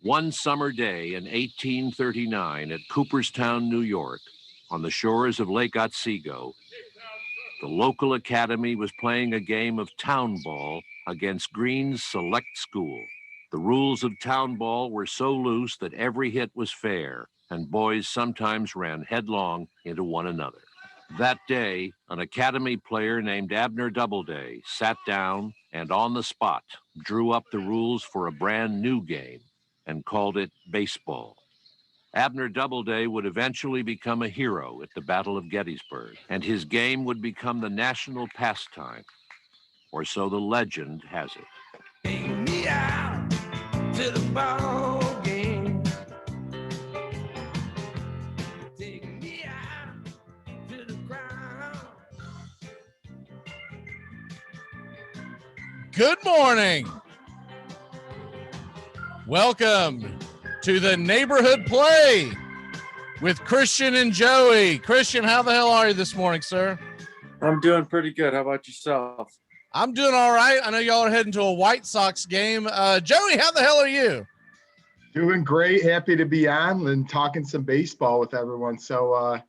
One summer day in 1839 at Cooperstown, New York, on the shores of Lake Otsego, the local academy was playing a game of town ball against Green's select school. The rules of town ball were so loose that every hit was fair, and boys sometimes ran headlong into one another. That day, an academy player named Abner Doubleday sat down and on the spot drew up the rules for a brand new game and called it baseball. Abner Doubleday would eventually become a hero at the Battle of Gettysburg, and his game would become the national pastime, or so the legend has it. Take me out to the ball game. Take me out to the ground. Good morning. Welcome to the Neighborhood Play with Christian and Joey. Christian, how the hell are you this morning, sir? I'm doing pretty good. How about yourself? I'm doing all right. I know y'all are heading to a Whitesox game. Joey, how the hell are you? Doing great. Happy to be on and talking some baseball with everyone. So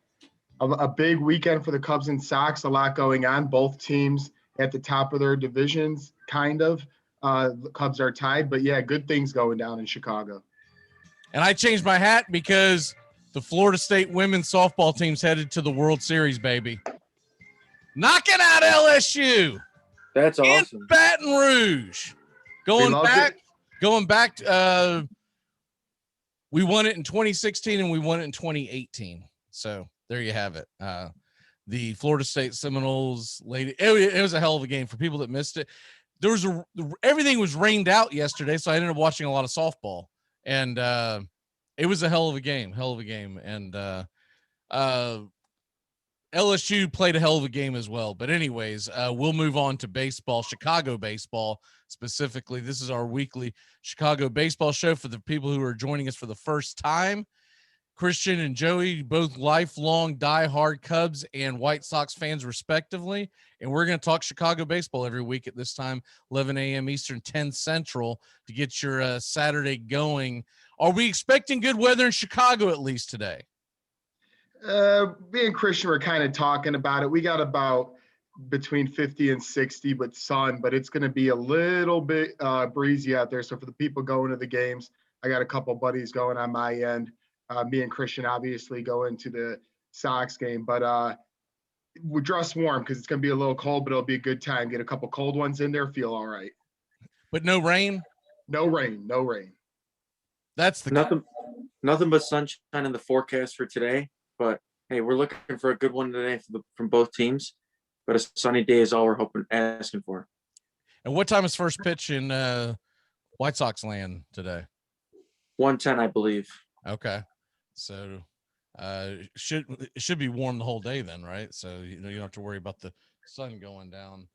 a big weekend for the Cubs and Sox, a lot going on. Both teams at the top of their divisions, kind of. The Cubs are tied, but yeah, good things going down in Chicago. And I changed my hat because the Florida State women's softball team's headed to the World Series, baby. Knocking out LSU. That's awesome. In Baton Rouge. Going back, we won it in 2016 and we won it in 2018. So there you have it. The Florida State Seminoles it was a hell of a game for people that missed it. Everything was rained out yesterday, so I ended up watching a lot of softball, and it was a hell of a game. And LSU played a hell of a game as well. But anyways, we'll move on to baseball, Chicago baseball specifically. This is our weekly Chicago baseball show for the people who are joining us for the first time. Christian and Joey, both lifelong diehard Cubs and White Sox fans respectively. And we're going to talk Chicago baseball every week at this time, 11 a.m. Eastern, 10 Central, to get your Saturday going. Are we expecting good weather in Chicago at least today? Me and Christian were kind of talking about it. We got about between 50 and 60 with sun, but it's going to be a little bit breezy out there. So for the people going to the games, I got a couple buddies going on my end. Me and Christian obviously go into the Sox game, but we're dressed warm because it's going to be a little cold, but it'll be a good time. Get a couple cold ones in there, feel all right. But no rain? No rain. That's the nothing but sunshine in the forecast for today. But hey, we're looking for a good one today from both teams. But a sunny day is all we're asking for. And what time is first pitch in White Sox land today? 1:10, I believe. Okay. So it should be warm the whole day then, right? So you don't have to worry about the sun going down.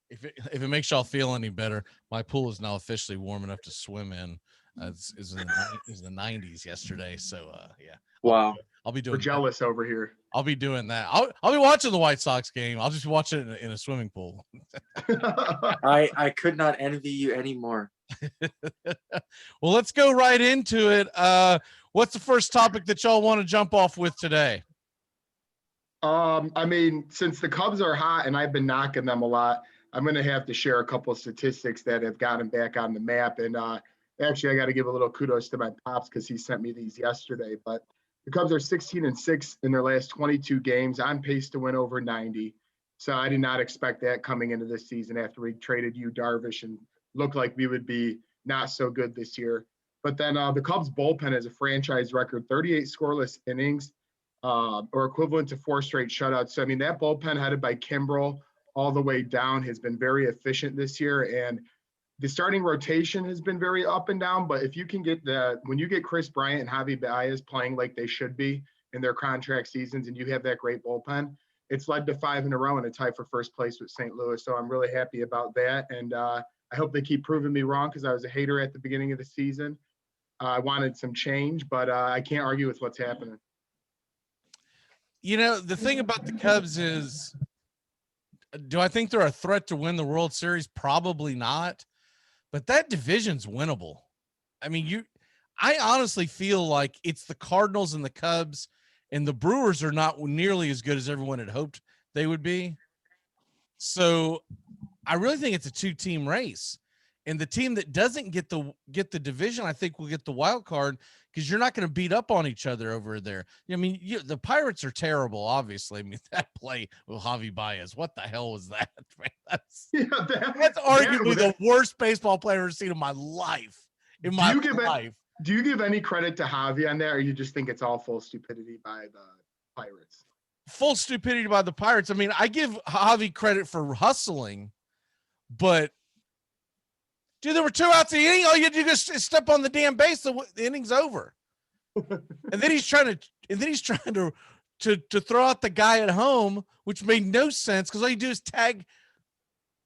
If it makes y'all feel any better, my pool is now officially warm enough to swim in. It was the 90s yesterday, so yeah. Wow. I'll be doing. We're jealous over here. I'll be doing that. I'll be watching the White Sox game. I'll just watch it in a swimming pool. I could not envy you anymore. Well, let's go right into it. What's the first topic that y'all want to jump off with today? I mean, since the Cubs are hot and I've been knocking them a lot, I'm going to have to share a couple of statistics that have gotten back on the map. And actually, I got to give a little kudos to my pops because he sent me these yesterday. But the Cubs are 16-6 in their last 22 games, on pace to win over 90. So I did not expect that coming into this season after we traded Yu Darvish and looked like we would be not so good this year. But then the Cubs bullpen has a franchise record, 38 scoreless innings, or equivalent to 4 straight shutouts. So, I mean, that bullpen headed by Kimbrel all the way down has been very efficient this year. And the starting rotation has been very up and down. But if you can get when you get Chris Bryant and Javi Baez playing like they should be in their contract seasons, and you have that great bullpen, it's led to 5 in a row and a tie for first place with St. Louis. So I'm really happy about that. And I hope they keep proving me wrong because I was a hater at the beginning of the season. I wanted some change, but I can't argue with what's happening. You know, the thing about the Cubs is, do I think they're a threat to win the World Series? Probably not. But that division's winnable. I mean, I honestly feel like it's the Cardinals and the Cubs, and the Brewers are not nearly as good as everyone had hoped they would be. So I really think it's a 2-team race. And the team that doesn't get the division, I think will get the wild card, because you're not going to beat up on each other over there. I mean, the Pirates are terrible, obviously. I mean, that play with Javi Baez, what the hell was that? Man, that's arguably the worst baseball player I've ever seen in my life. Do you give any credit to Javi on that, or you just think it's all full stupidity by the Pirates? Full stupidity by the Pirates. I mean, I give Javi credit for hustling, but dude, there were 2 outs in the inning. All you had to do is step on the damn base. The inning's over. And then he's trying to throw out the guy at home, which made no sense, because all you do is tag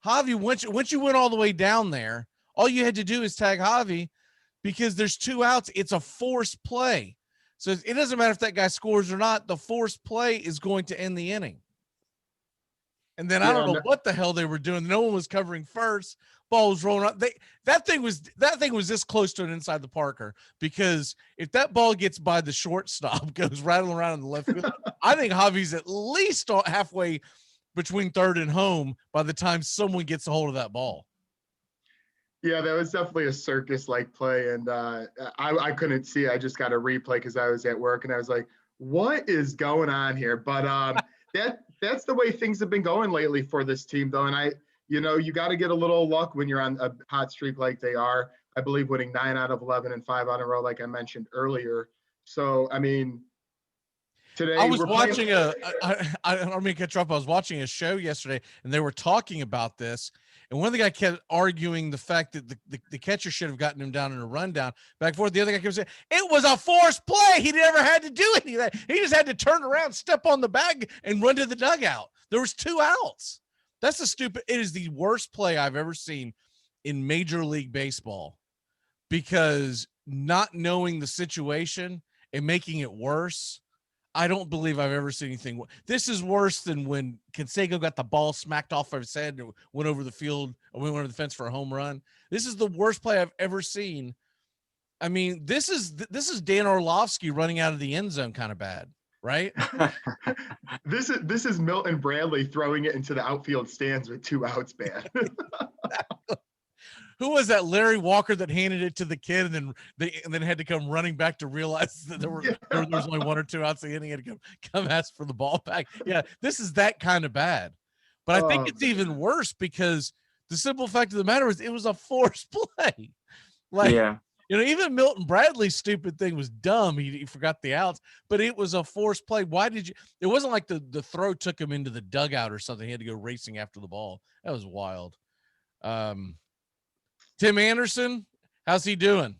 Javi. Once you went all the way down there, all you had to do is tag Javi, because there's 2 outs. It's a forced play. So it doesn't matter if that guy scores or not. The forced play is going to end the inning. And then I don't know what the hell they were doing. No one was covering first. Ball was rolling up. That thing was this close to an inside the Parker, because if that ball gets by the shortstop, goes rattling around in the left field, I think Javi's at least halfway between third and home by the time someone gets a hold of that ball. Yeah, that was definitely a circus-like play, and I couldn't see. I just got a replay because I was at work, and I was like, "What is going on here?" But that's the way things have been going lately for this team, though. And you got to get a little luck when you're on a hot streak like they are. I believe winning 9 out of 11 and 5 out in a row, like I mentioned earlier. So, I mean, today I was watching I don't mean to cut you off. I was watching a show yesterday, and they were talking about this. And one of the guys kept arguing the fact that the catcher should have gotten him down in a rundown back and forth. The other guy kept saying it was a forced play. He never had to do any of that. He just had to turn around, step on the bag, and run to the dugout. There was 2 outs. It is the worst play I've ever seen in Major League Baseball, because not knowing the situation and making it worse. I don't believe I've ever seen anything. This is worse than when Canseco got the ball smacked off of his head and went over the field, or went over the fence for a home run. This is the worst play I've ever seen. I mean, this is Dan Orlovsky running out of the end zone kind of bad, right? This is Milton Bradley throwing it into the outfield stands with 2 outs bad. Who was that? Larry Walker that handed it to the kid, and then had to come running back to realize that there was only 1 or 2 outs in the inning, and come ask for the ball back. Yeah, this is that kind of bad. But I think it's even worse, because the simple fact of the matter is it was a forced play. Even Milton Bradley's stupid thing was dumb. He forgot the outs, but it was a forced play. Why did you? It wasn't like the throw took him into the dugout or something. He had to go racing after the ball. That was wild. Tim Anderson, how's he doing?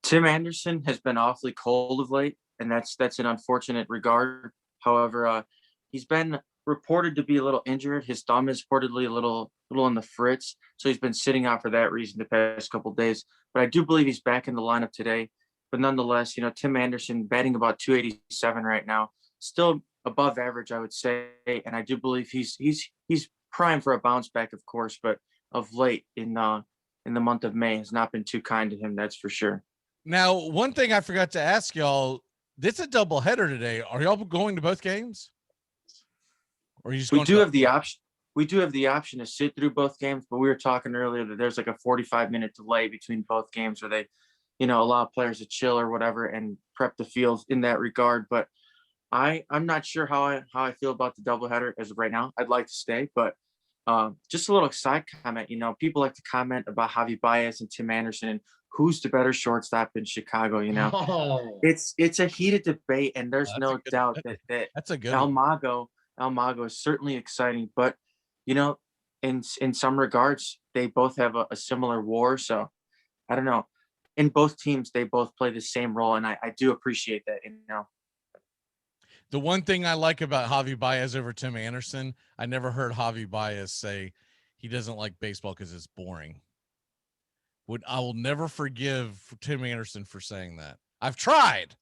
Tim Anderson has been awfully cold of late, and that's an unfortunate regard. However, he's been reported to be a little injured. His thumb is reportedly a little on the fritz, so he's been sitting out for that reason the past couple of days. But I do believe he's back in the lineup today. But nonetheless, Tim Anderson batting about 287 right now, still above average, I would say. And I do believe he's primed for a bounce back, of course, but of late in the month of May has not been too kind to him, that's for sure. Now, one thing I forgot to ask y'all, it's a doubleheader today. Are y'all going to both games? Or are you just we do have the option. We do have the option to sit through both games, but we were talking earlier that there's like a 45-minute delay between both games where they, allow players to chill or whatever and prep the field in that regard. But I'm not sure how I feel about the doubleheader as of right now. I'd like to stay, but just a little side comment. People like to comment about Javi Baez and Tim Anderson and who's the better shortstop in Chicago. It's a heated debate, and there's no doubt that that's a good Almago is certainly exciting, but in some regards they both have a similar WAR. So I don't know. In both teams, they both play the same role, and I do appreciate that. The one thing I like about Javi Baez over Tim Anderson, I never heard Javi Baez say he doesn't like baseball because it's boring. I will never forgive Tim Anderson for saying that. I've tried.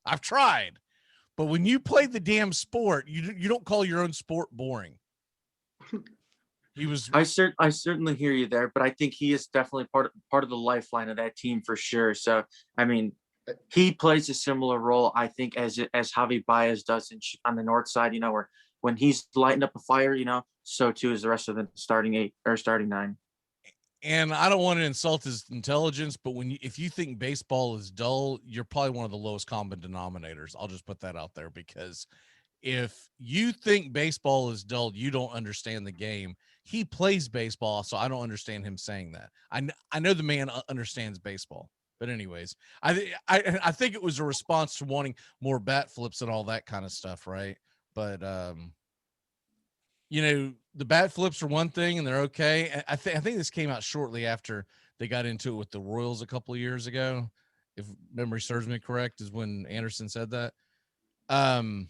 But when you play the damn sport, you don't call your own sport boring. He was I certainly hear you there, but I think he is definitely part of the lifeline of that team for sure. So I mean, he plays a similar role, I think, as Javi Baez does on the north side. You know, where when he's lighting up a fire, you know, so too is the rest of the starting 8 or starting 9. and I don't want to insult his intelligence, but if you think baseball is dull, you're probably one of the lowest common denominators. I'll just put that out there, because if you think baseball is dull, you don't understand the game. He plays baseball, so I don't understand him saying that. I know the man understands baseball, but anyways, I think it was a response to wanting more bat flips and all that kind of stuff, right? But you know, the bat flips are one thing and they're okay. I think this came out shortly after they got into it with the Royals a couple of years ago, if memory serves me correct, is when Anderson said that. And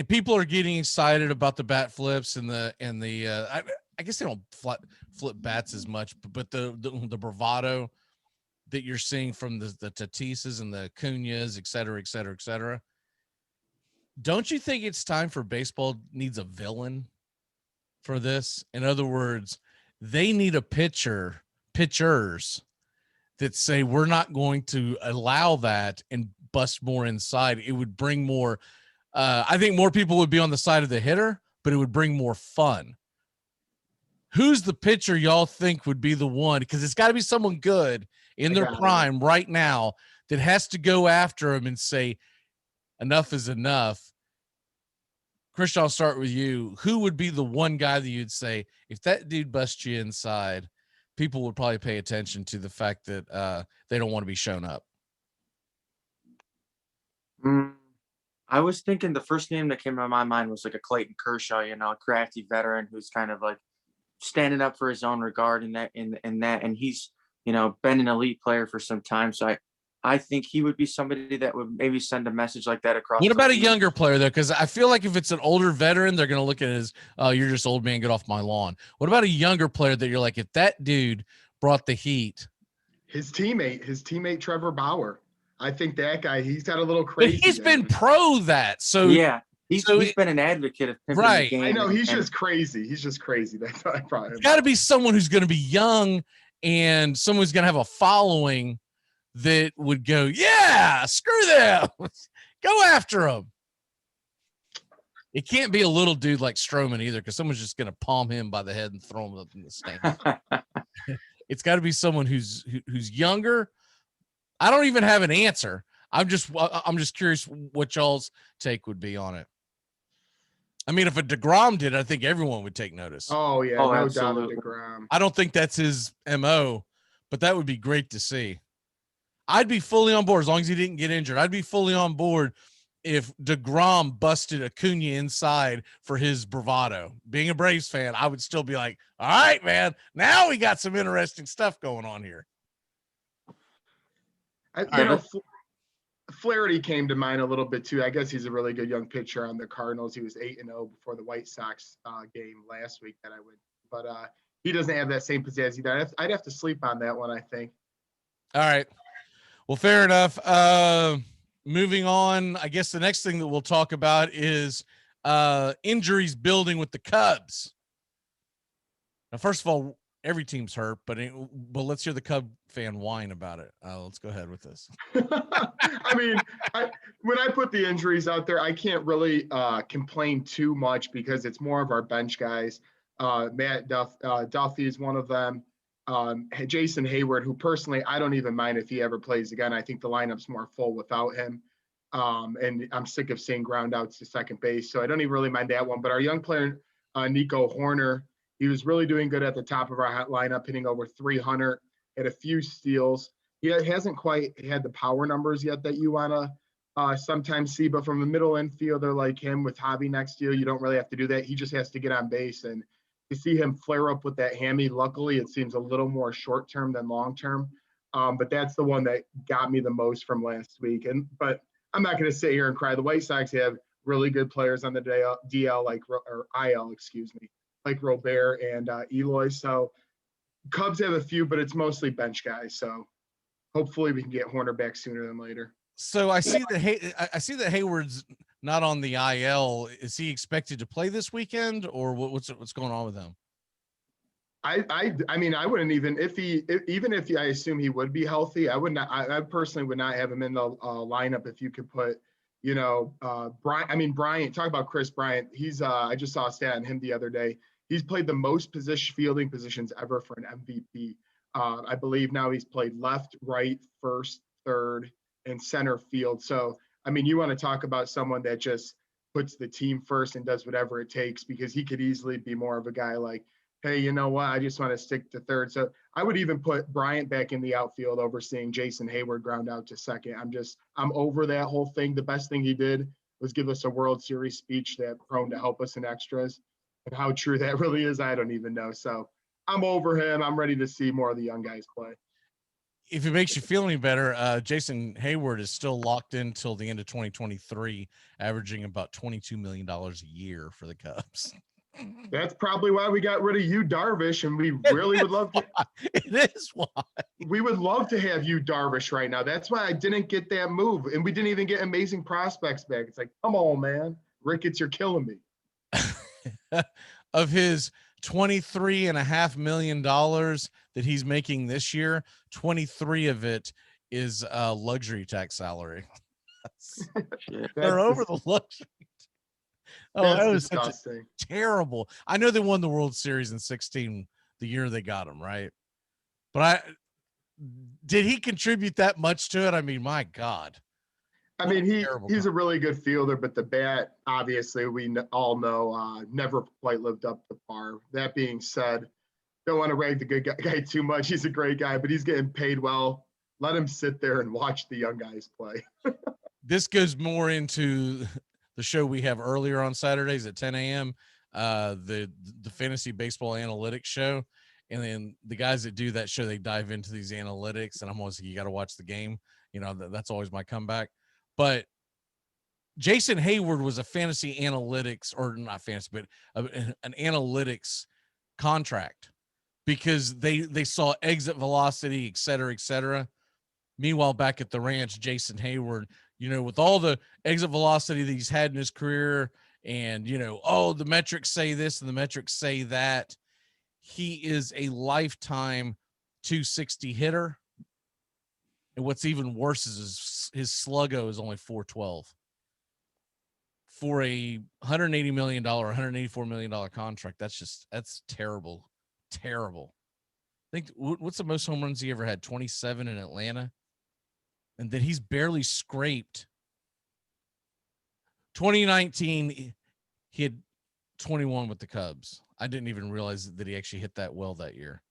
people are getting excited about the bat flips and I guess they don't flip bats as much, but the bravado that you're seeing from the Tatises and the Cuñas, et cetera, et cetera, et cetera. Don't you think it's time for baseball needs a villain for this? In other words, they need a pitchers that say, we're not going to allow that and bust more inside. It would bring more. I think more people would be on the side of the hitter, but it would bring more fun. Who's the pitcher y'all think would be the one? Because it's got to be someone good in their prime right now that has to go after him and say, enough is enough. Christian, I'll start with you. Who would be the one guy that you'd say, if that dude busts you inside, people would probably pay attention to the fact that they don't want to be shown up? I was thinking the first name that came to my mind was like a Clayton Kershaw, you know, a crafty veteran who's kind of like standing up for his own regard in that, and he's, you know, been an elite player for some time. So I think he would be somebody that would maybe send a message like that across. What about a younger player, though? Because I feel like if it's an older veteran, they're going to look at it as, oh, you're just old man, get off my lawn. What about a younger player that you're like, if that dude brought the heat? His teammate Trevor Bauer. I think that guy, he's got a little crazy. But he's been pro that. So yeah, he's been an advocate of pimping the game. I know, he's just crazy. He's just crazy. That's what I probably. It's got to be someone who's going to be young and someone who's going to have a following that would go, yeah, screw them. Go after them. It can't be a little dude like Stroman either, because someone's just going to palm him by the head and throw him up in the stand. It's got to be someone who's younger. I don't even have an answer. I'm just curious what y'all's take would be on it. I mean, if a DeGrom did, I think everyone would take notice. Oh yeah, no absolutely. Doubt DeGrom. I don't think that's his MO, but that would be great to see. I'd be fully on board as long as he didn't get injured. I'd be fully on board if DeGrom busted Acuna inside for his bravado. Being a Braves fan, I would still be like, all right, man, now we got some interesting stuff going on here. Flaherty came to mind a little bit too. I guess he's a really good young pitcher on the Cardinals. He was 8-0 before the White Sox game last week that I would, but he doesn't have that same pizzazz either. I'd have to sleep on that one, I think. All right. Well, fair enough. Moving on, I guess the next thing that we'll talk about is injuries building with the Cubs. Now, first of all, every team's hurt, but let's hear the Cub fan whine about it. Let's go ahead with this. I mean, when I put the injuries out there, I can't really complain too much because it's more of our bench guys. Matt Duffy is one of them. Jason Hayward, who personally, I don't even mind if he ever plays again. I think the lineup's more full without him. And I'm sick of seeing ground outs to second base. So I don't even really mind that one. But our young player, Nico Horner, he was really doing good at the top of our lineup, hitting over 300, had a few steals. He hasn't quite had the power numbers yet that you want to sometimes see. But from a middle infielder like him with Javi next to you don't really have to do that. He just has to get on base. And to see him flare up with that hammy, luckily, it seems a little more short-term than long-term. But that's the one that got me the most from last week. But I'm not going to sit here and cry. The White Sox have really good players on the DL, IL, like Robert and Eloy. So Cubs have a few, but it's mostly bench guys. So hopefully we can get Horner back sooner than later. So I see that Hayward's not on the IL. Is he expected to play this weekend, or what's going on with him? I mean, I wouldn't even even if I assume he would be healthy, I would not. I personally would not have him in the lineup if you could put, Brian. I mean, Bryant. Talk about Chris Bryant. He's I just saw a stat on him the other day. He's played the most fielding positions ever for an MVP. I believe now he's played left, right, first, third, and center field. So I mean, you want to talk about someone that just puts the team first and does whatever it takes, because he could easily be more of a guy like, hey, you know what? I just want to stick to third. So I would even put Bryant back in the outfield over seeing Jason Hayward ground out to second. I'm over that whole thing. The best thing he did was give us a World Series speech that prone to help us in extras. And how true that really is, I don't even know. So I'm over him. I'm ready to see more of the young guys play. If it makes you feel any better, Jason Hayward is still locked in till the end of 2023, averaging about $22 million a year for the Cubs. That's probably why we got rid of Yu Darvish, and we really would love to. It is why. We would love to have Yu Darvish right now. That's why I didn't get that move, and we didn't even get amazing prospects back. It's like, come on, man, Ricketts, you're killing me. Of his $23.5 million that he's making this year, 23 of it is luxury tax salary. They're over the luxury. Oh, that was disgusting. Such terrible. I know they won the World Series in 16, the year they got him, right? But did he contribute that much to it? I mean, my God. I mean, he's a really good fielder, but the bat, obviously, we all know, never quite lived up to par. That being said, don't want to rag the good guy too much. He's a great guy, but he's getting paid well. Let him sit there and watch the young guys play. This goes more into the show we have earlier on Saturdays at 10 a.m., the fantasy baseball analytics show. And then the guys that do that show, they dive into these analytics, and I'm always like, you got to watch the game. You know, that's always my comeback. But Jason Hayward was a fantasy analytics, or not fantasy, but an analytics contract, because they saw exit velocity, et cetera, et cetera. Meanwhile, back at the ranch, Jason Hayward, you know, with all the exit velocity that he's had in his career, and, you know, oh, the metrics say this and the metrics say that, he is a lifetime 260 hitter. And what's even worse is his sluggo is only 412 for a $180 million, $184 million contract. That's terrible. Terrible. I think, what's the most home runs he ever had? 27 in Atlanta. And then he's barely scraped. 2019, he had 21 with the Cubs. I didn't even realize that he actually hit that well that year.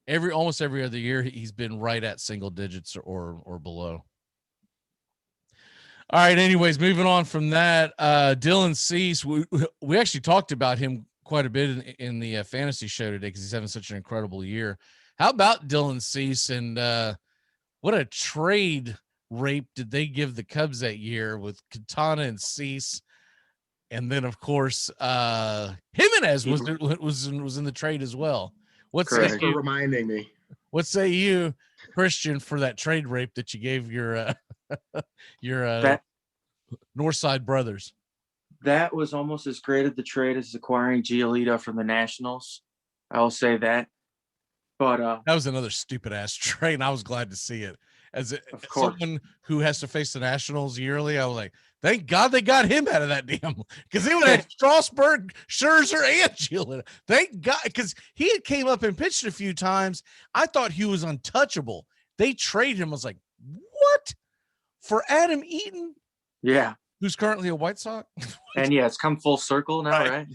Almost every other year, he's been right at single digits or below. All right. Anyways, moving on from that, Dylan Cease, we actually talked about him quite a bit in the fantasy show today, because he's having such an incredible year. How about Dylan Cease? And what a trade rape did they give the Cubs that year with Quintana and Cease? And then, of course, Jimenez was in the trade as well. Thanks for reminding me. What say you, Christian, for that trade rape that you gave your Northside brothers? That was almost as great of the trade as acquiring Giolito from the Nationals. I will say that. But that was another stupid ass trade, and I was glad to see it. As someone who has to face the Nationals yearly, I was like, thank God they got him out of that damn, because they would have Strasburg, Scherzer, and Giolito. Thank God, because he had came up and pitched a few times. I thought he was untouchable. They traded him. I was like, what? For Adam Eaton? Yeah. Who's currently a White Sox? And yeah, it's come full circle now, right?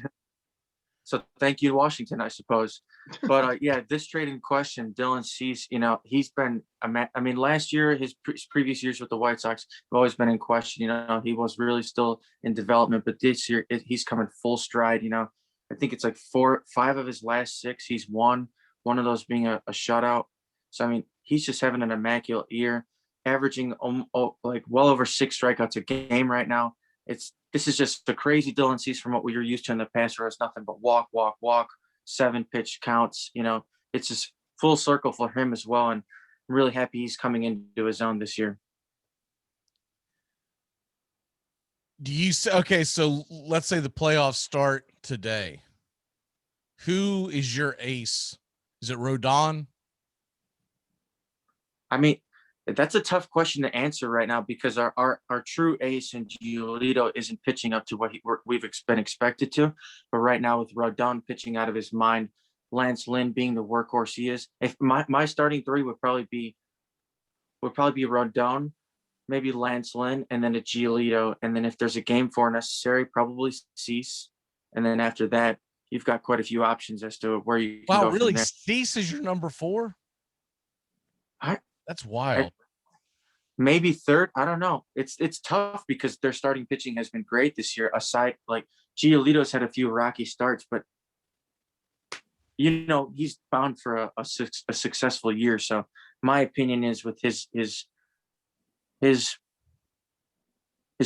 So thank you, Washington, I suppose. But yeah, this trade in question, Dylan Cease, you know, he's been, I mean, last year, his previous years with the White Sox have always been in question. You know, he was really still in development, but this year he's coming full stride. You know, I think it's like 5 of his last 6 he's won, one of those being a shutout. So, I mean, he's just having an immaculate year, averaging like well over 6 strikeouts a game right now. This is just the crazy Dylan Cease from what we were used to in the past, where it's nothing but walk, 7 pitch counts. You know, it's just full circle for him as well. And I'm really happy he's coming into his own this year. Okay, so let's say the playoffs start today. who is your ace? Is it Rodon? I mean, that's a tough question to answer right now because our true ace in Giolito isn't pitching up to what we've been expected to. But right now, with Rodon pitching out of his mind, Lance Lynn being the workhorse he is, if my starting three would probably be Rodon, maybe Lance Lynn, and then a Giolito, and then if there's a game four necessary, probably Cease, and then after that, you've got quite a few options as to where you can Wow, go really? from there. Cease is your number 4? That's wild. Maybe third. I don't know. It's tough because their starting pitching has been great this year. Aside, like Giolito's had a few rocky starts, but he's bound for a successful year. So my opinion is with his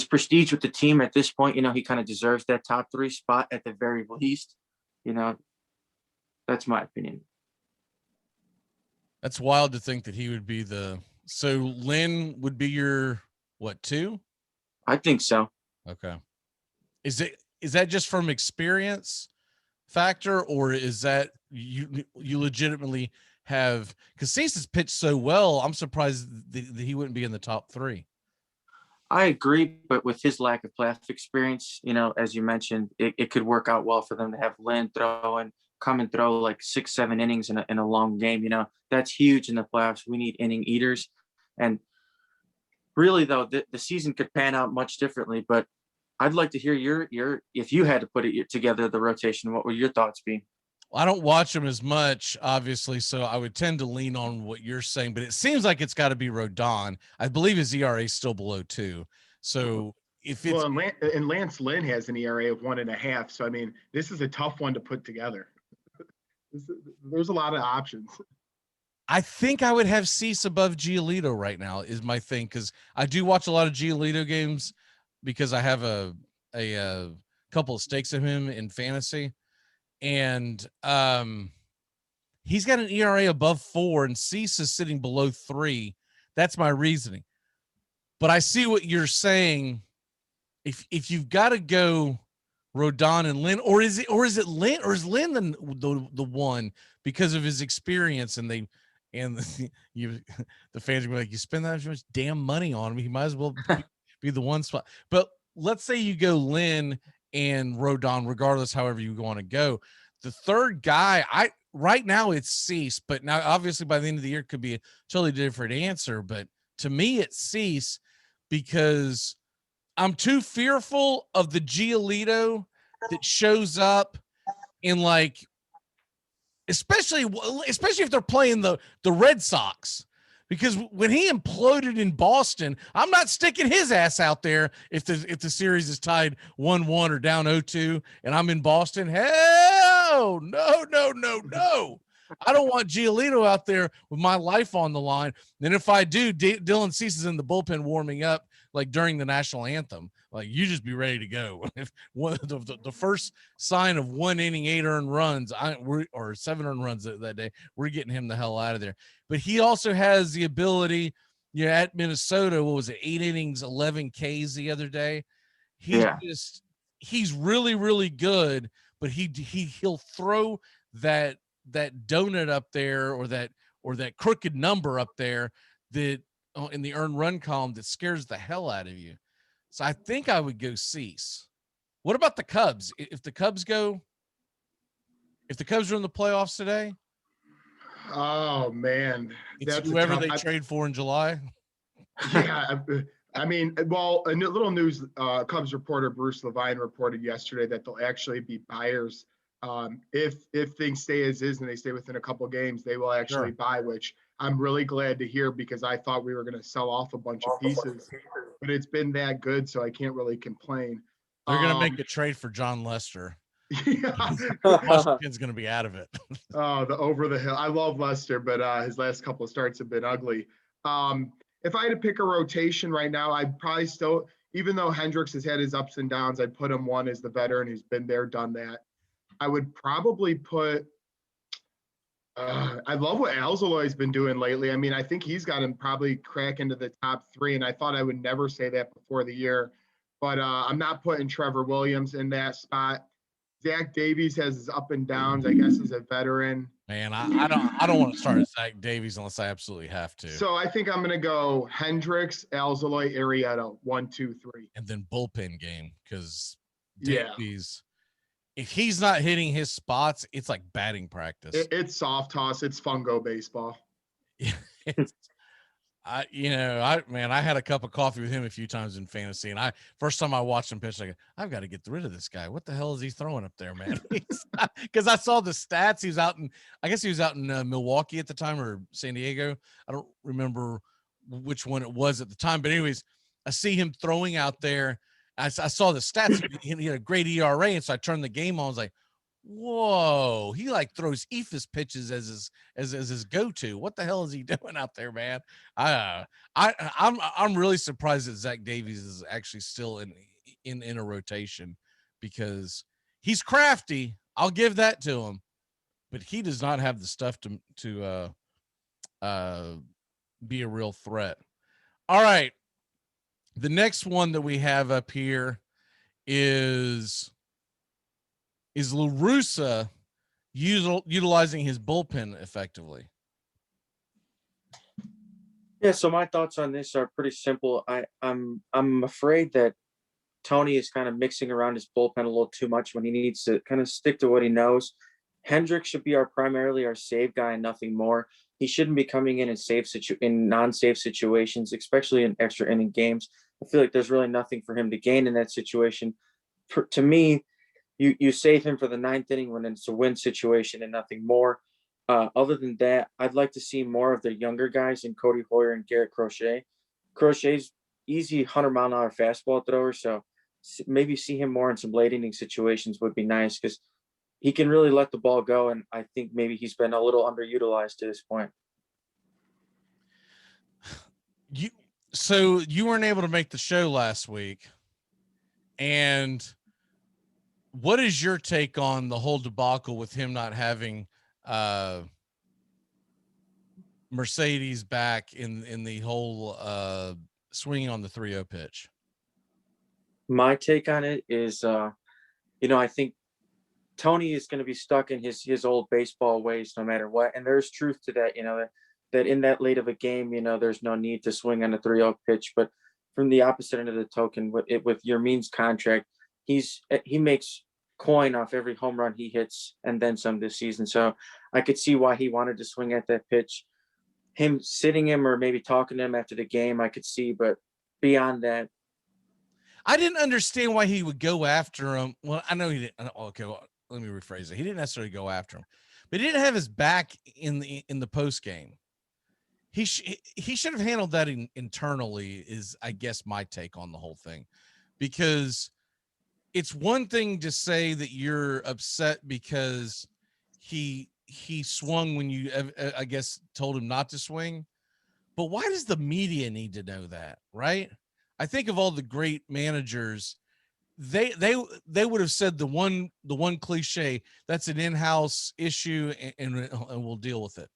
prestige with the team at this point, he kind of deserves that top 3 spot at the very least. That's my opinion. That's wild to think that he would be so Lynn would be your, what, 2? I think so. Okay. Is that just from experience factor, or is that you legitimately have, because Cease has pitched so well, I'm surprised that he wouldn't be in the top 3. I agree, but with his lack of playoff experience, as you mentioned, it could work out well for them to have Lynn come and throw like 6-7 innings in a long game. That's huge in the playoffs. We need inning eaters. And really, though, the season could pan out much differently. But I'd like to hear your if you had to put it together, the rotation, what would your thoughts be? Well, I don't watch him as much, obviously, so I would tend to lean on what you're saying, but it seems like it's got to be Rodon. I believe his ERA is still below 2. So if it's and Lance Lynn has an ERA of 1.5. So I mean, this is a tough one to put together. There's a lot of options. I think I would have Cease above Giolito right now is my thing, because I do watch a lot of Giolito games because I have a couple of stakes of him in fantasy, and he's got an ERA above 4, and Cease is sitting below 3. That's my reasoning. But I see what you're saying. If you've got to go Rodon and Lynn, or is it Lynn, or is Lynn the one because of his experience, and the fans are like, you spend that much damn money on him, he might as well be the one spot. But let's say you go Lynn and Rodon, regardless, however you want to go. The third guy, right now it's Cease, but now obviously by the end of the year it could be a totally different answer. But to me, it's Cease because I'm too fearful of the Giolito that shows up in, like, especially if they're playing the Red Sox, because when he imploded in Boston, I'm not sticking his ass out there if the series is tied 1-1 or down 0-2 and I'm in Boston. Hell no. I don't want Giolito out there with my life on the line. And if I do, Dylan Cease is in the bullpen warming up, like during the national anthem. Like, you just be ready to go. If the first sign of 1 inning, 8 earned runs, or 7 earned runs that day, we're getting him the hell out of there. But he also has the ability, at Minnesota, what was it, 8 innings, 11 Ks the other day. He's really, really good, but he'll throw that donut up there, or that crooked number up there that in the earned run column that scares the hell out of you. So I think I would go Cease. What about the Cubs? If the Cubs are in the playoffs today, oh man, it's whoever they trade for in July. Yeah, I mean, well, a little news. Cubs reporter Bruce Levine reported yesterday that they'll actually be buyers. If things stay as is and they stay within a couple of games, they will actually buy, which I'm really glad to hear, because I thought we were going to sell off a bunch of pieces, but it's been that good, so I can't really complain. They're going to make a trade for John Lester. Yeah. Washington's going to be out of it. Oh, the over the hill. I love Lester, but his last couple of starts have been ugly. If I had to pick a rotation right now, I'd probably still, even though Hendricks has had his ups and downs, I'd put him one as the veteran who's been there, done that. I would probably put I love what Alzaloy's been doing lately. I mean, I think he's got him probably crack into the top 3, and I thought I would never say that before the year, but I'm not putting Trevor Williams in that spot. Zach Davies has his up and downs. I guess he's a veteran. Man, I don't want to start Zach Davies unless I absolutely have to. So I think I'm going to go Hendricks, Alzaloy, Arrieta, 1, 2, 3. And then bullpen game, because Yeah. Davies, if he's not hitting his spots, it's like batting practice. It's soft toss. It's fungo baseball. I had a cup of coffee with him a few times in fantasy, and first time I watched him pitch, I've got to get rid of this guy. What the hell is he throwing up there, man? Because I saw the stats. He was out in Milwaukee at the time, or San Diego. I don't remember which one it was at the time, but anyways, I see him throwing out there. I saw the stats. He had a great ERA, and so I turned the game on. I was like, whoa, he like throws ephus pitches as his go-to. What the hell is he doing out there, man? I'm really surprised that Zach Davies is actually still in a rotation, because he's crafty. I'll give that to him, but he does not have the stuff to be a real threat. All right. The next one that we have up here is LaRussa utilizing his bullpen effectively? Yeah, so my thoughts on this are pretty simple. I'm afraid that Tony is kind of mixing around his bullpen a little too much when he needs to kind of stick to what he knows. Hendricks should be primarily our save guy and nothing more. He shouldn't be coming in in non-save situations, especially in extra inning games. I feel like there's really nothing for him to gain in that situation. To me, you save him for the ninth inning when it's a win situation and nothing more. Other than that, I'd like to see more of the younger guys in Cody Hoyer and Garrett Crochet. Crochet's easy 100-mile-an-hour fastball thrower, so maybe see him more in some late inning situations would be nice, because he can really let the ball go, and I think maybe he's been a little underutilized to this point. So you weren't able to make the show last week, and what is your take on the whole debacle with him not having Mercedes back in the whole swinging on the 3-0 pitch? My take on it is, I think Tony is going to be stuck in his old baseball ways no matter what. And there's truth to that, that in that late of a game, there's no need to swing on a 3-0 pitch. But from the opposite end of the token, with Yermin's contract, he makes coin off every home run he hits and then some this season. So I could see why he wanted to swing at that pitch. Him sitting him or maybe talking to him after the game, I could see, but beyond that, I didn't understand why he would go after him. Well, I know he didn't. Okay, well, let me rephrase it. He didn't necessarily go after him, but he didn't have his back in the post game. He should have handled that internally, is I guess my take on the whole thing, because it's one thing to say that you're upset because he swung when you, I guess, told him not to swing, but why does the media need to know that, right? I think of all the great managers, they would have said the one cliche, that's an in-house issue and we'll deal with it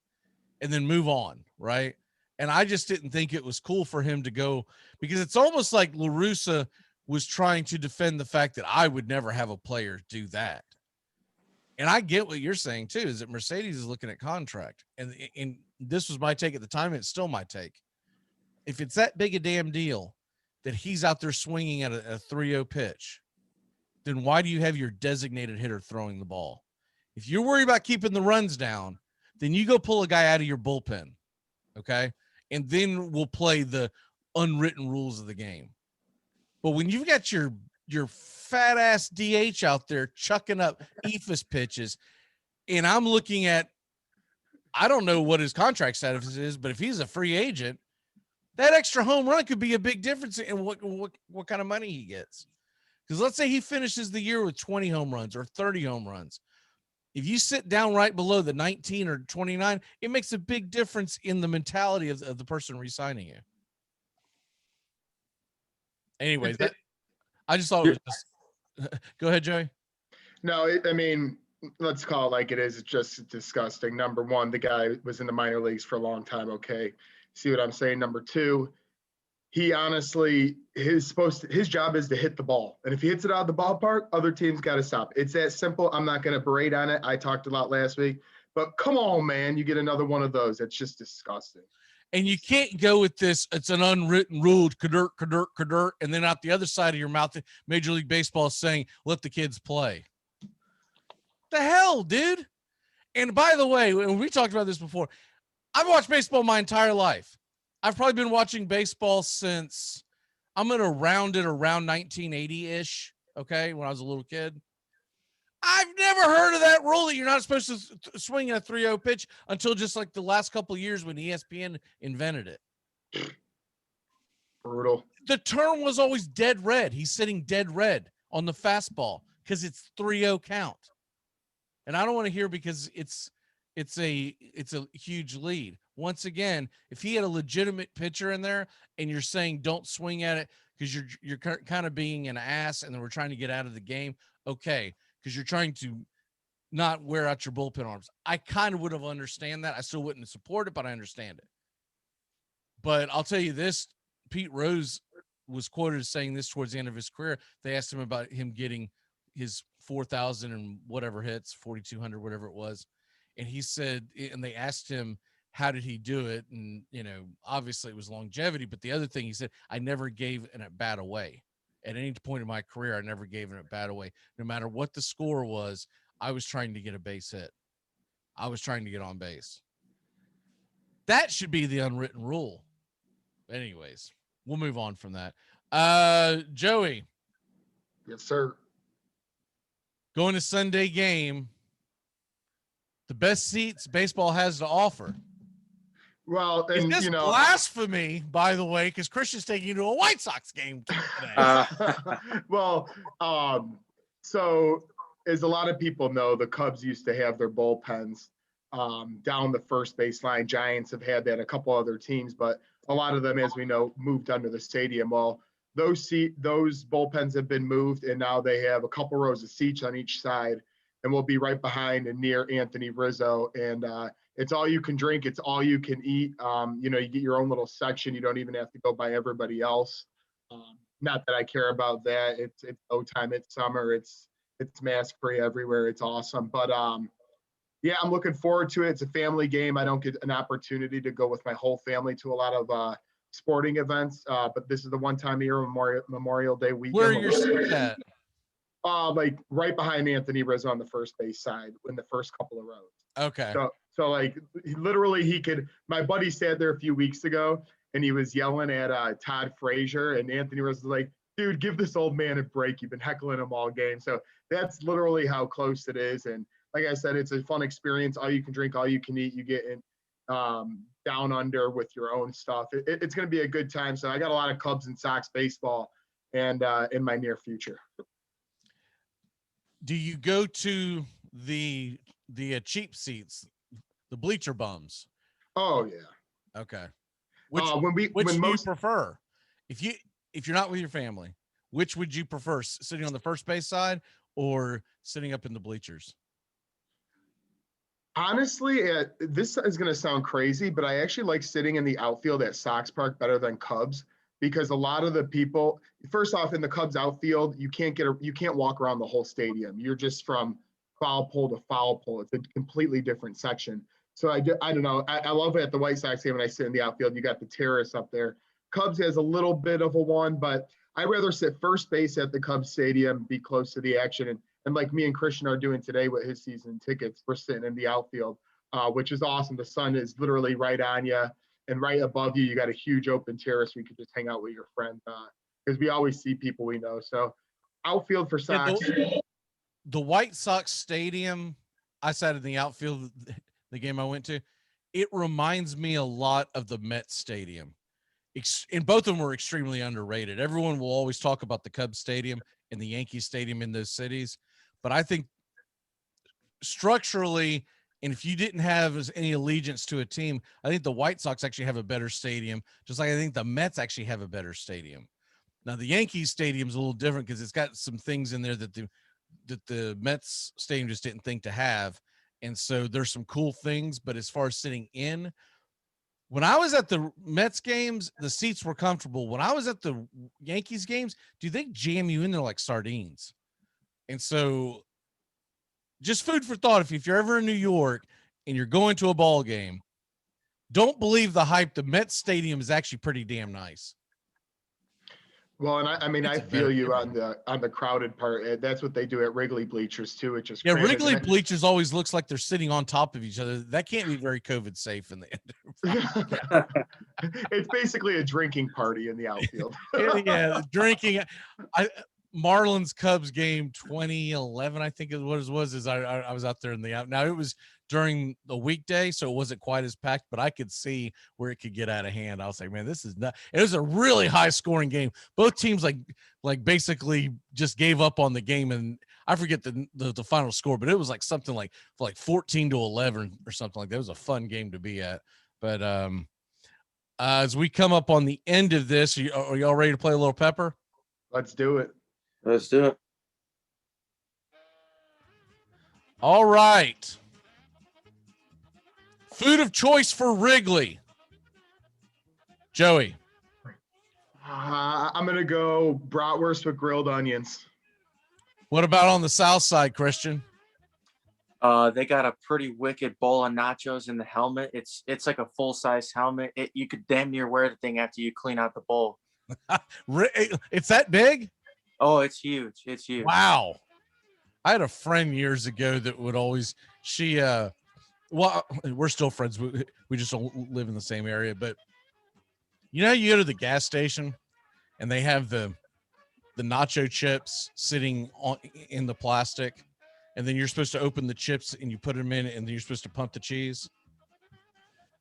and then move on, right? And I just didn't think it was cool for him to go, because it's almost like LaRussa was trying to defend the fact that I would never have a player do that. And I get what you're saying too, is that Mercedes is looking at contract, and this was my take at the time. And it's still my take. If it's that big a damn deal that he's out there swinging at a 3-0 pitch, then why do you have your designated hitter throwing the ball? If you're worried about keeping the runs down, then you go pull a guy out of your bullpen. Okay. And then we'll play the unwritten rules of the game. But when you've got your fat ass DH out there chucking up ephus pitches, and I'm looking at, I don't know what his contract status is, but if he's a free agent, that extra home run could be a big difference in what kind of money he gets. Because let's say he finishes the year with 20 home runs or 30 home runs. If you sit down right below the 19 or 29, it makes a big difference in the mentality of the person re-signing you. Anyways, I just thought it was just, go ahead, Joey. No, I mean, let's call it like it is. It's just disgusting. Number one, the guy was in the minor leagues for a long time. Okay. See what I'm saying? Number two, he honestly his job is to hit the ball. And if he hits it out of the ballpark, other teams got to stop. It's that simple. I'm not going to berate on it. I talked a lot last week, but come on, man, you get another one of those. It's just disgusting. And you can't go with this. It's an unwritten rule, kadurt, and then out the other side of your mouth, Major League Baseball is saying, let the kids play. The hell, dude. And by the way, when we talked about this before, I've watched baseball my entire life. I've probably been watching baseball since I'm going to round it around 1980-ish, okay, when I was a little kid. I've never heard of that rule that you're not supposed to swing a 3-0 pitch until just like the last couple of years when ESPN invented it. Brutal. The term was always dead red. He's sitting dead red on the fastball because it's 3-0 count. And I don't want to hear because it's a huge lead. Once again, if he had a legitimate pitcher in there and you're saying don't swing at it because you're kind of being an ass and then we're trying to get out of the game, okay, because you're trying to not wear out your bullpen arms. I kind of would have understand that. I still wouldn't support it, but I understand it. But I'll tell you this, Pete Rose was quoted as saying this towards the end of his career. They asked him about him getting his 4,000 and whatever hits, 4,200, whatever it was. And he said, and they asked him, how did he do it? And, obviously it was longevity. But the other thing he said, I never gave an at bat away. At any point in my career, I never gave an at bat away. No matter what the score was, I was trying to get a base hit. I was trying to get on base. That should be the unwritten rule. Anyways, we'll move on from that. Joey. Yes, sir. Going to Sunday game. The best seats baseball has to offer. Well, and is this blasphemy, by the way, because Christian's taking you to a White Sox game today. Well, so as a lot of people know, the Cubs used to have their bullpens down the first baseline. Giants have had that, a couple other teams, but a lot of them, as we know, moved under the stadium. Well, those bullpens have been moved, and now they have a couple rows of seats on each side, and we'll be right behind and near Anthony Rizzo. And it's all you can drink. It's all you can eat. You get your own little section. You don't even have to go by everybody else. Not that I care about that. It's no time. It's summer. It's mask free everywhere. It's awesome. But yeah, I'm looking forward to it. It's a family game. I don't get an opportunity to go with my whole family to a lot of sporting events. But this is the one time a year, Memorial Day weekend. Where are your seats at? Like right behind Anthony Rizzo on the first base side in the first couple of rows. Okay. So like literally my buddy sat there a few weeks ago and he was yelling at Todd Frazier, and Anthony Rizzo was like, dude, give this old man a break. You've been heckling him all game. So that's literally how close it is. And like I said, it's a fun experience. All you can drink, all you can eat. You get in down under with your own stuff. It's going to be a good time. So I got a lot of Cubs and Sox baseball and in my near future. Do you go to the cheap seats, the bleacher bums? Oh yeah. Okay. Which do you prefer? If you're not with your family, which would you prefer, sitting on the first base side or sitting up in the bleachers? Honestly, this is going to sound crazy, but I actually like sitting in the outfield at Sox Park better than Cubs, because a lot of the people, first off, in the Cubs outfield, you can't walk around the whole stadium. You're just from foul pole to foul pole. It's a completely different section. So I don't know. I love it at the White Sox game when I sit in the outfield. You got the terrace up there. Cubs has a little bit of a one, but I'd rather sit first base at the Cubs stadium, be close to the action. And like me and Christian are doing today with his season tickets, we're sitting in the outfield, which is awesome. The sun is literally right on you, and right above you, you got a huge open terrace where you could just hang out with your friends, because we always see people we know. So outfield for Sox. The White Sox stadium, I sat in the outfield the game I went to. It reminds me a lot of the Mets stadium. And both of them were extremely underrated. Everyone will always talk about the Cubs stadium and the Yankees stadium in those cities. But I think structurally, and if you didn't have any allegiance to a team, I think the White Sox actually have a better stadium, just like I think the Mets actually have a better stadium. Now, the Yankees stadium is a little different because it's got some things in there that the Mets stadium just didn't think to have. And so there's some cool things, but as far as sitting in, When I was at the Mets games, the seats were comfortable. When I was at the Yankees games, do they jam you in there like sardines? And so just food for thought. If you're ever in New York and you're going to a ball game, don't believe the hype. The Mets stadium is actually pretty damn nice. Well, and I mean, It's I a feel better you game. on the crowded part. That's what they do at Wrigley bleachers too, which is Yeah, cramped. Wrigley bleachers always looks like they're sitting on top of each other. That can't be very COVID safe in the end. It's basically a drinking party in the outfield. Yeah, drinking. Marlins Cubs game 2011, I think it was. Is I was out there in the out. Now it was during the weekday, so it wasn't quite as packed, but I could see where it could get out of hand. I was like, man, this is not. It was a really high scoring game. Both teams like basically just gave up on the game, and I forget the final score, but it was like something like 14-11 or something like that. It was a fun game to be at. But as we come up on the end of this, are y'all ready to play a little pepper? Let's do it. Let's do it. All right. Food of choice for Wrigley. Joey. I'm going to go bratwurst with grilled onions. What about on the south side, Christian? They got a pretty wicked bowl of nachos in the helmet. It's like a full-size helmet. You could damn near wear the thing after you clean out the bowl. It's that big? Oh, it's huge. It's huge. Wow. I had a friend years ago that would always, well, we're still friends. We just don't live in the same area, but you know, you go to the gas station and they have the nacho chips sitting in the plastic, and then you're supposed to open the chips and you put them in, and then you're supposed to pump the cheese.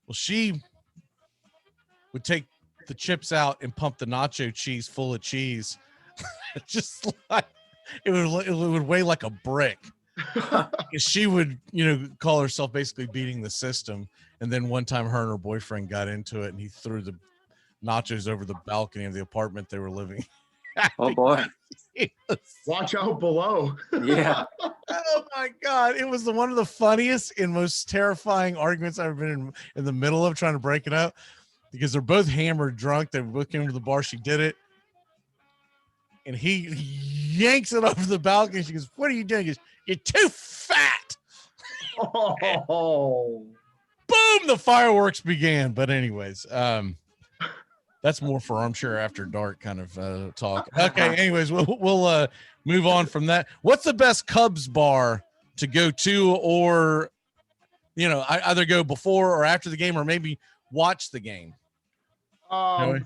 Well, she would take the chips out and pump the nacho cheese full of cheese. Just like it would weigh like a brick. She would, call herself basically beating the system. And then one time her and her boyfriend got into it, and he threw the nachos over the balcony of the apartment they were living. Oh boy. Watch out below. Yeah. Oh my God. It was one of the funniest and most terrifying arguments I've ever been in the middle of trying to break it up, because they're both hammered drunk. They both came to the bar. She did it. And he yanks it over the balcony. She goes, "What are you doing?" He goes, "You're too fat." Oh. Boom, the fireworks began. But anyways, that's more for Armchair After Dark kind of talk. Okay, anyways, we'll move on from that. What's the best Cubs bar to go to, or either go before or after the game, or maybe watch the game?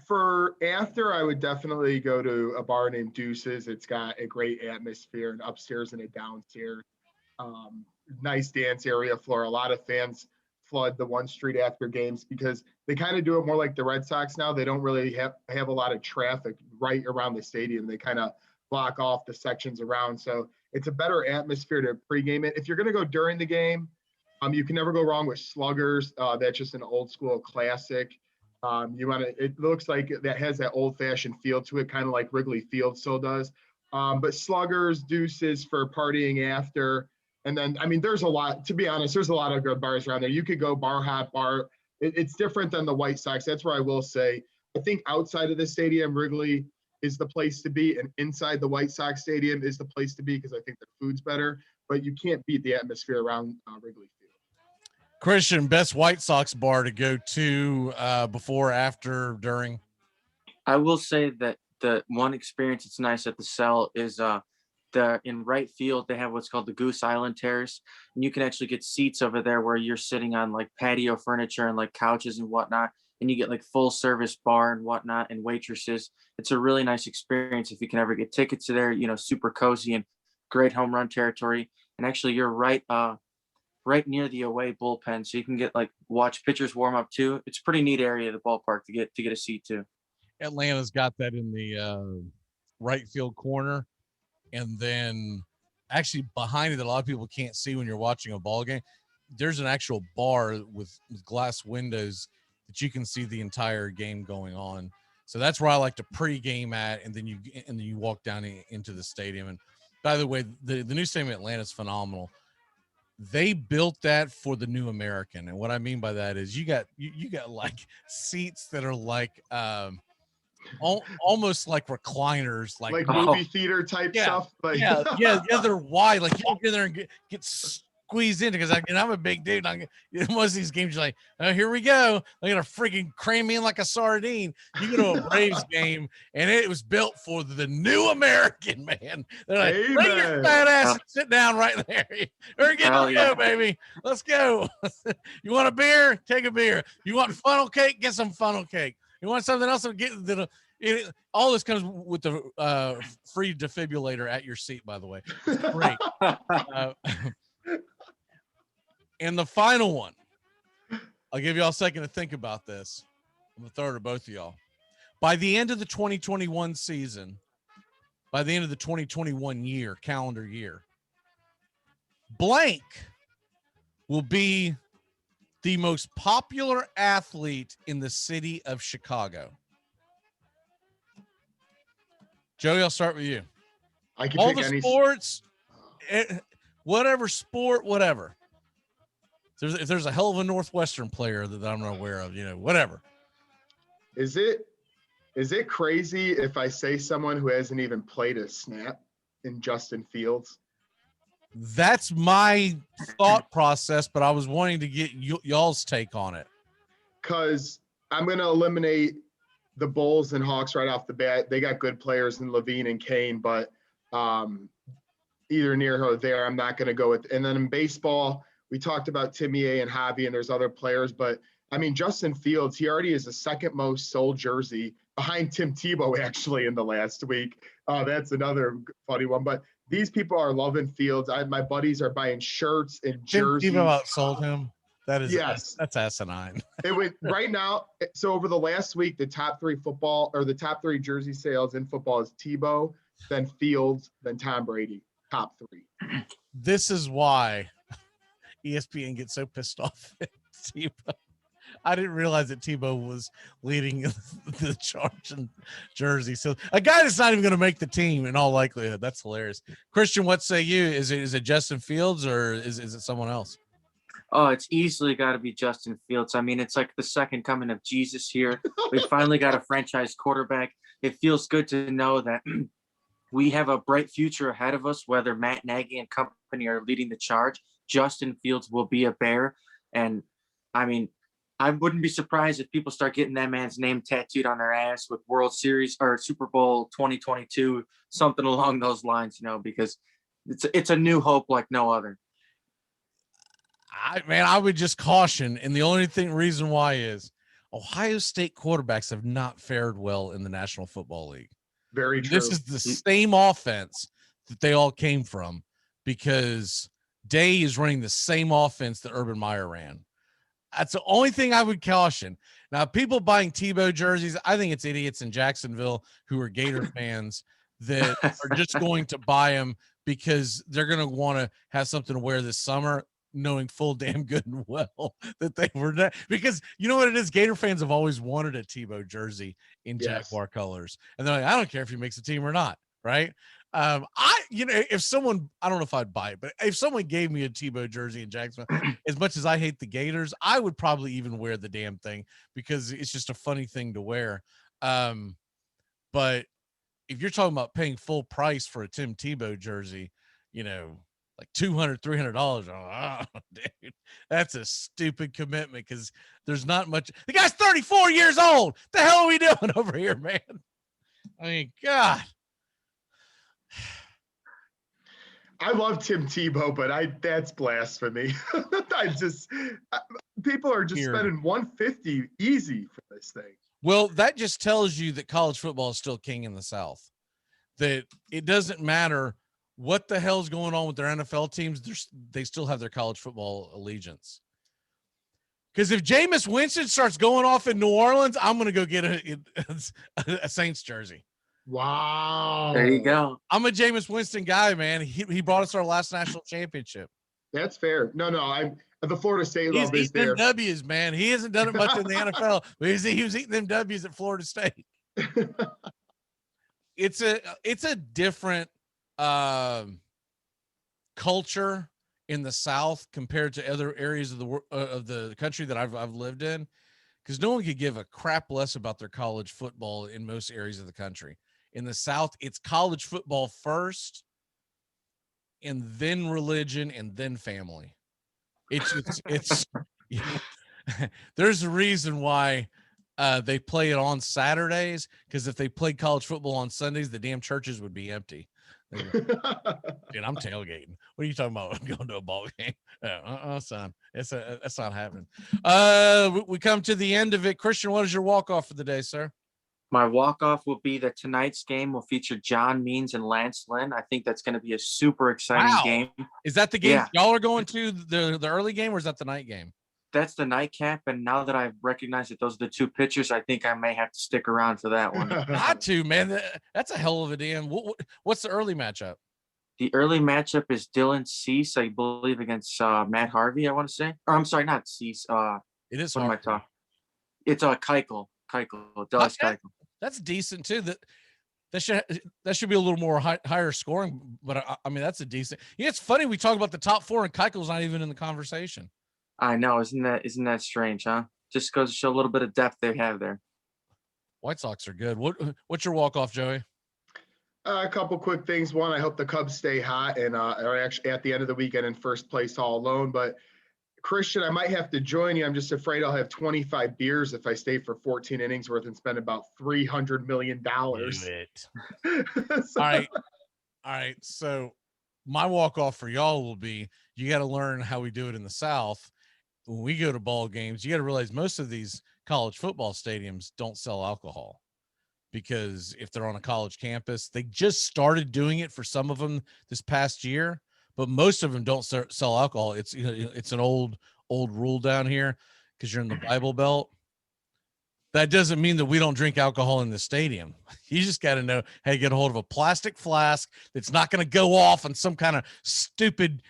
For after, I would definitely go to a bar named Deuces. It's got a great atmosphere, and upstairs and a downstairs. Nice dance area floor. A lot of fans flood the one street after games because they kind of do it more like the Red Sox now. They don't really have a lot of traffic right around the stadium. They kind of block off the sections around. So it's a better atmosphere to pregame it. If you're going to go during the game, you can never go wrong with Sluggers. That's just an old school classic. It looks like that has that old fashioned feel to it, kind of like Wrigley Field still does. But Sluggers, Deuces for partying after. And then, there's a lot, to be honest, there's a lot of good bars around there. You could go bar hop bar. It's different than the White Sox. That's where I will say, I think outside of the stadium, Wrigley is the place to be. And inside the White Sox stadium is the place to be, because I think the food's better. But you can't beat the atmosphere around Wrigley Field. Christian, best White Sox bar to go to before, after, during? I will say that the one experience that's nice at the Cell is in right field, they have what's called the Goose Island Terrace, and you can actually get seats over there where you're sitting on like patio furniture and like couches and whatnot, and you get like full service bar and whatnot and waitresses. It's a really nice experience if you can ever get tickets to there. Super cozy and great home run territory, and actually you're right near the away bullpen, so you can get watch pitchers warm up too. It's a pretty neat area of the ballpark to get a seat to. Atlanta's got that in the right field corner. And then actually behind it, that a lot of people can't see when you're watching a ball game, there's an actual bar with glass windows that you can see the entire game going on. So that's where I like to pregame at, and then you walk down into the stadium. And by the way, the new stadium in Atlanta is phenomenal. they built that for the new American. And what I mean by that is you got like seats that are like almost like recliners, like Like Oh. movie theater type Yeah, stuff. Like, yeah, they're wide. Like you don't get there and get squeezed in because I'm a big dude. Most of these games, you're like, oh, here we go. They're gonna freaking cram me in like a sardine. You go to a Braves game, and it was built for the new American, man. They're like, bring your Amen. fat ass and sit down right there. We're getting Hell to yeah. go, baby. Let's go. You want a beer? Take a beer. You want funnel cake? Get some funnel cake. You want something else? All this comes with the free defibrillator at your seat, by the way. It's great. And the final one, I'll give y'all a second to think about this. I'm going to throw it to both of y'all. By the end of the 2021 season, by the end of the 2021 calendar year, blank will be the most popular athlete in the city of Chicago. Joey, I'll start with you. I can All pick the any sports, whatever sport, whatever. If there's a hell of a Northwestern player that I'm not aware of, whatever. Is it crazy if I say someone who hasn't even played a snap in Justin Fields? That's my thought process, but I was wanting to get y'all's take on it. Because I'm going to eliminate the Bulls and Hawks right off the bat. They got good players in Levine and Kane, but either near or there, I'm not going to go with. And then in baseball, we talked about Timmy A and Javi, and there's other players, but I mean, Justin Fields, he already is the second most sold jersey behind Tim Tebow actually in the last week. That's another funny one, but these people are loving Fields. My buddies are buying shirts and jerseys. Tim Tebow outsold him. Yes. That's asinine. It would right now. So over the last week, the top three jersey sales in football is Tebow, then Fields, then Tom Brady. Top three. This is why ESPN gets so pissed off at Tebow. I didn't realize that Tebow was leading the charge in jersey. So a guy that's not even going to make the team in all likelihood. That's hilarious. Christian, what say you? Is it Justin Fields or is it someone else? Oh, it's easily got to be Justin Fields. I mean, it's like the second coming of Jesus here. We finally got a franchise quarterback. It feels good to know that we have a bright future ahead of us, whether Matt Nagy and company are leading the charge. Justin Fields will be a Bear. And I mean, I wouldn't be surprised if people start getting that man's name tattooed on their ass with World Series or Super Bowl 2022, something along those lines, because it's a new hope like no other. I would just caution, and the only reason why is Ohio State quarterbacks have not fared well in the National Football League. Very true. This is the same offense that they all came from because Day is running the same offense that Urban Meyer ran. That's the only thing I would caution. Now, people buying Tebow jerseys, I think it's idiots in Jacksonville who are Gator fans that are just going to buy them because they're going to want to have something to wear this summer, knowing full damn good and well that they were not, because you know what it is? Gator fans have always wanted a Tebow jersey in Jaguar colors. And they're like, I don't care if he makes a team or not. Right. If someone, I don't know if I'd buy it, but if someone gave me a Tebow jersey in Jacksonville, as much as I hate the Gators, I would probably even wear the damn thing because it's just a funny thing to wear. But if you're talking about paying full price for a Tim Tebow jersey, like $200, $300, dude, that's a stupid commitment because there's not much. The guy's 34 years old. The hell are we doing over here, man? I mean, God. I love Tim Tebow, but that's blasphemy. People are just spending $150 easy for this thing. Well, that just tells you that college football is still king in the South. That it doesn't matter what the hell's going on with their NFL teams, they still have their college football allegiance. Because if Jameis Winston starts going off in New Orleans, I'm going to go get a Saints jersey. Wow. There you go. I'm a Jameis Winston guy, man. He brought us our last national championship. That's fair. No, I'm the Florida State love He's is there. eating them W's, man. He hasn't done it much in the NFL, but he was eating them W's at Florida State. It's a different culture in the South compared to other areas of the country that I've lived in, because no one could give a crap less about their college football in most areas of the country. In the South, it's college football first, and then religion, and then family. It's there's a reason why they play it on Saturdays, because if they played college football on Sundays, the damn churches would be empty. Dude, I'm tailgating. What are you talking about? Going to a ball game? Son, that's not happening. We come to the end of it. Christian, what is your walk off for the day, sir? My walk-off will be that tonight's game will feature John Means and Lance Lynn. I think that's going to be a super exciting game. Is that the game Yeah. y'all are going to, the early game, or is that the night game? That's the nightcap, and now that I've recognized that those are the two pitchers, I think I may have to stick around for that one. Got to, man. That's a hell of a damn. What's the early matchup? The early matchup is Dylan Cease, I believe, against Matt Harvey, I want to say. Or I'm sorry, not Cease. It is What am I hard. talking? It's Keuchel. Dallas Okay. Keuchel. That's decent too. That should be a little more higher scoring, but I mean that's a decent. Yeah, it's funny we talk about the top four and Keuchel's not even in the conversation. I know, isn't that strange, huh? Just goes to show a little bit of depth they have there. White Sox are good. What's your walk off, Joey? A couple quick things. One, I hope the Cubs stay hot and are actually at the end of the weekend in first place all alone. But Christian, I might have to join you. I'm just afraid I'll have 25 beers if I stay for 14 innings worth and spend about $300 million. Do it. All right. So my walk off for y'all will be, you got to learn how we do it in the South. When we go to ball games, you got to realize most of these college football stadiums don't sell alcohol, because if they're on a college campus, they just started doing it for some of them this past year, but most of them don't sell alcohol. It's an old rule down here, because you're in the Bible Belt. That doesn't mean that we don't drink alcohol in the stadium. You just got to know how to get a hold of a plastic flask that's not going to go off on some kind of stupid,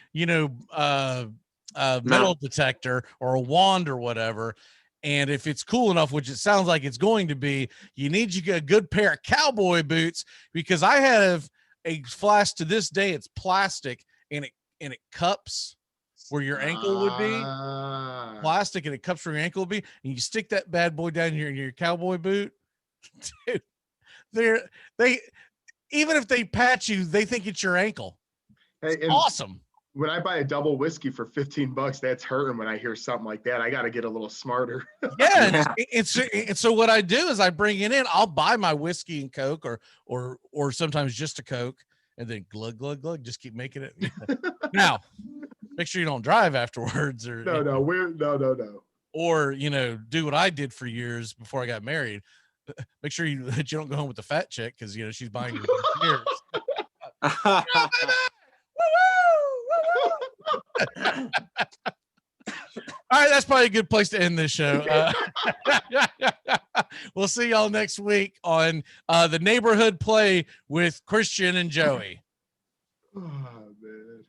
metal detector or a wand or whatever. And if it's cool enough, which it sounds like it's going to be, you need you a good pair of cowboy boots, because I have a flask to this day. It's plastic and it cups where your ankle would be. Plastic, and it cups where your ankle would be. And you stick that bad boy down in your cowboy boot. Dude, they even if they pat you, they think it's your ankle. It's awesome. When I buy a double whiskey for $15, that's hurting when I hear something like that. I got to get a little smarter. Yeah. And so what I do is I bring it in. I'll buy my whiskey and Coke or sometimes just a Coke, and then glug, glug, glug, just keep making it. Now, make sure you don't drive afterwards, or No. Or, do what I did for years before I got married. Make sure you don't go home with the fat chick, because, she's buying you beers. All right, that's probably a good place to end this show. We'll see y'all next week on the Neighborhood Play with Christian and Joey. Oh, man.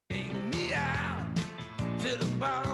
Take me out to the bar.